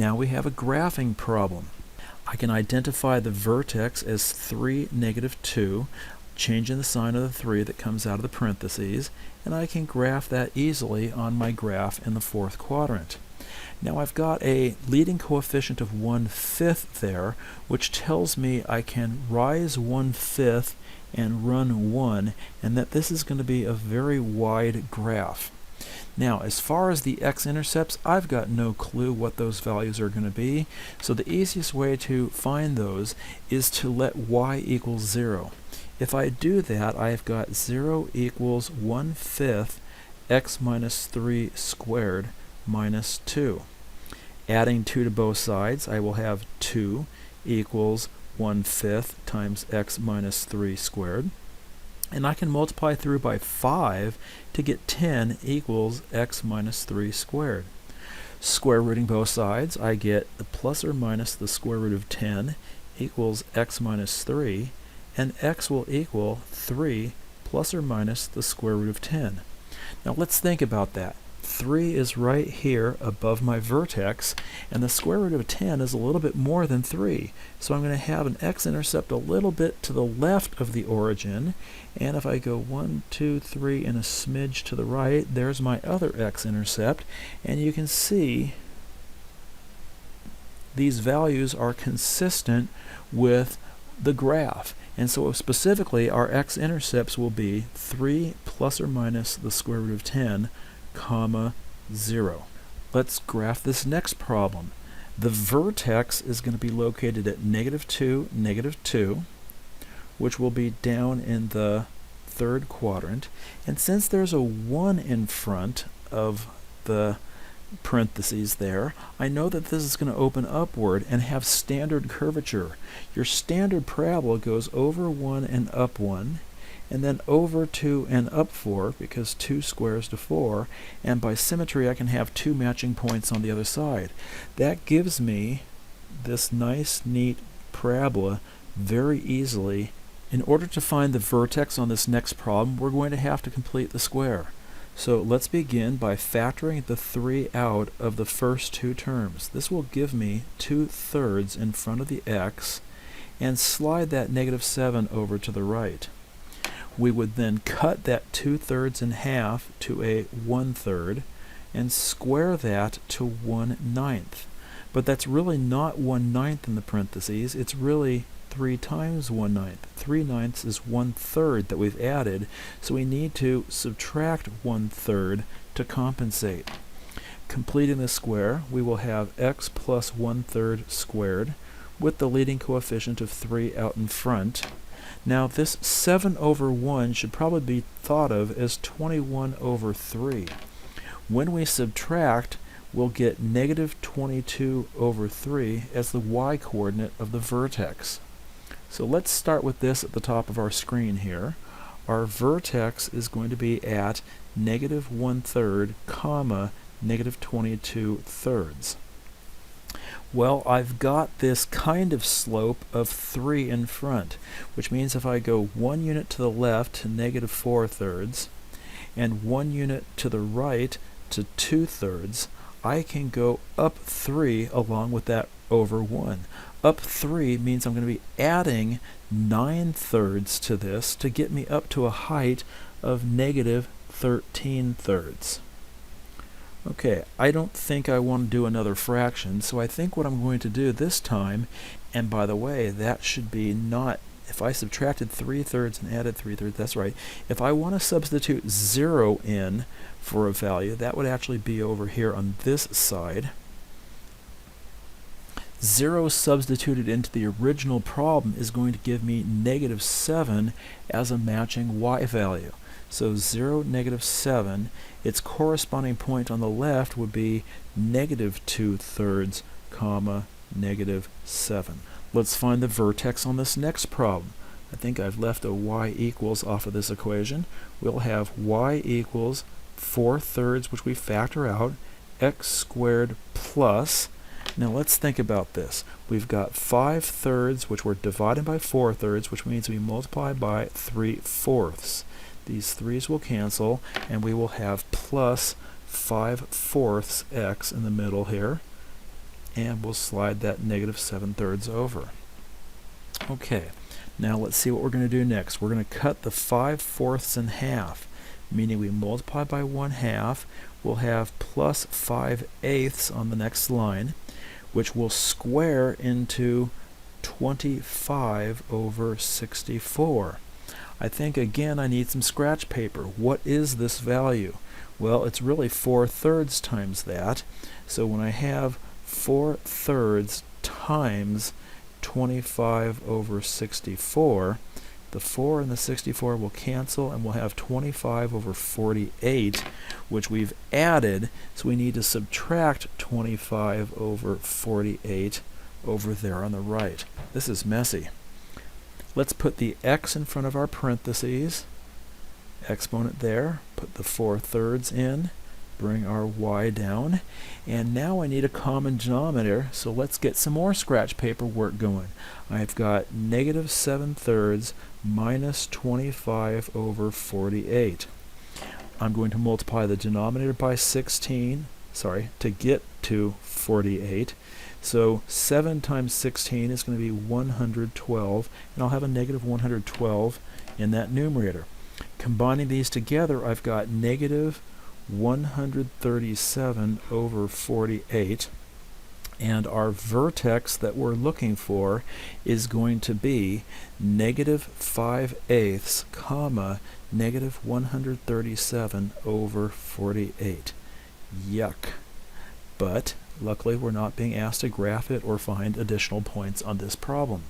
Now we have a graphing problem. I can identify the vertex as 3, -2, changing the sign of the 3 that comes out of the parentheses, and I can graph that easily on my graph in the fourth quadrant. Now I've got a leading coefficient of 1/5 there, which tells me I can rise 1/5 and run 1, and that this is going to be a very wide graph. Now, as far as the x-intercepts, I've got no clue what those values are going to be, so the easiest way to find those is to let y equals 0. If I do that, I've got 0 equals 1/5 x minus 3 squared minus 2. Adding 2 to both sides, I will have 2 equals 1/5 times x minus 3 squared. And I can multiply through by 5 to get 10 equals x minus 3 squared. Square rooting both sides, I get the plus or minus the square root of 10 equals x minus 3, and x will equal 3 plus or minus the square root of 10. Now let's think about that. 3 is right here above my vertex, and the square root of 10 is a little bit more than 3. So I'm going to have an x-intercept a little bit to the left of the origin, and if I go 1, 2, 3 and a smidge to the right, there's my other x-intercept, and you can see these values are consistent with the graph. And so specifically our x-intercepts will be 3 plus or minus the square root of 10, comma 0. Let's graph this next problem. The vertex is going to be located at -2, -2, which will be down in the third quadrant. And since there's a 1 in front of the parentheses there, I know that this is going to open upward and have standard curvature. Your standard parabola goes over 1 and up 1, and then over 2 and up 4, because 2 squares to 4, and by symmetry I can have 2 matching points on the other side. That gives me this nice, neat parabola very easily. In order to find the vertex on this next problem, we're going to have to complete the square. So let's begin by factoring the 3 out of the first 2 terms. This will give me 2/3 in front of the x, and slide that -7 over to the right. We would then cut that 2/3 in half to a 1/3 and square that to 1/9. But that's really not 1/9 in the parentheses, it's really 3 times 1/9. 3/9 is 1/3 that we've added, so we need to subtract 1/3 to compensate. Completing the square, we will have x plus 1/3 squared with the leading coefficient of 3 out in front. Now this 7 over 1 should probably be thought of as 21 over 3. When we subtract, we'll get -22 over 3 as the y-coordinate of the vertex. So let's start with this at the top of our screen here. Our vertex is going to be at -1/3, comma, -22/3. Well, I've got this kind of slope of 3 in front, which means if I go 1 unit to the left to -4/3 and 1 unit to the right to 2/3, I can go up 3 along with that over 1. Up 3 means I'm going to be adding 9/3 to this to get me up to a height of -13/3. Okay, I don't think I want to do another fraction, so I think what I'm going to do this time, and by the way, that should be not, if I subtracted 3/3 and added 3/3, that's right. If I want to substitute 0 in for a value, that would actually be over here on this side. 0 substituted into the original problem is going to give me -7 as a matching y value. So 0, -7, its corresponding point on the left would be -2/3, comma, -7. Let's find the vertex on this next problem. I think I've left a y equals off of this equation. We'll have y equals 4/3, which we factor out, x squared plus, now let's think about this. We've got 5/3, which we're dividing by 4/3, which means we multiply by 3/4. These 3's will cancel, and we will have plus 5/4 x in the middle here. and we'll slide that negative 7/3 over. Okay, now let's see what we're going to do next. We're going to cut the 5/4 in half, meaning we multiply by 1/2. We'll have plus 5/8 on the next line, which will square into 25 over 64. I think again I need some scratch paper. What is this value? Well, it's really 4/3 times that. So when I have 4/3 times 25 over 64, the 4 and the 64 will cancel, and we'll have 25 over 48, which we've added, so we need to subtract 25 over 48 over there on the right. This is messy. Let's put the x in front of our parentheses, exponent there, put the 4/3 in, bring our y down, and now I need a common denominator, so let's get some more scratch paper work going. I've got negative 7/3 minus 25 over 48. I'm going to multiply the denominator by 16, to get to 48. So 7 times 16 is going to be 112, and I'll have a negative 112 in that numerator. Combining these together, I've got negative 137 over 48, and our vertex that we're looking for is going to be negative 5/8, comma, negative 137 over 48. Yuck. But luckily we're not being asked to graph it or find additional points on this problem.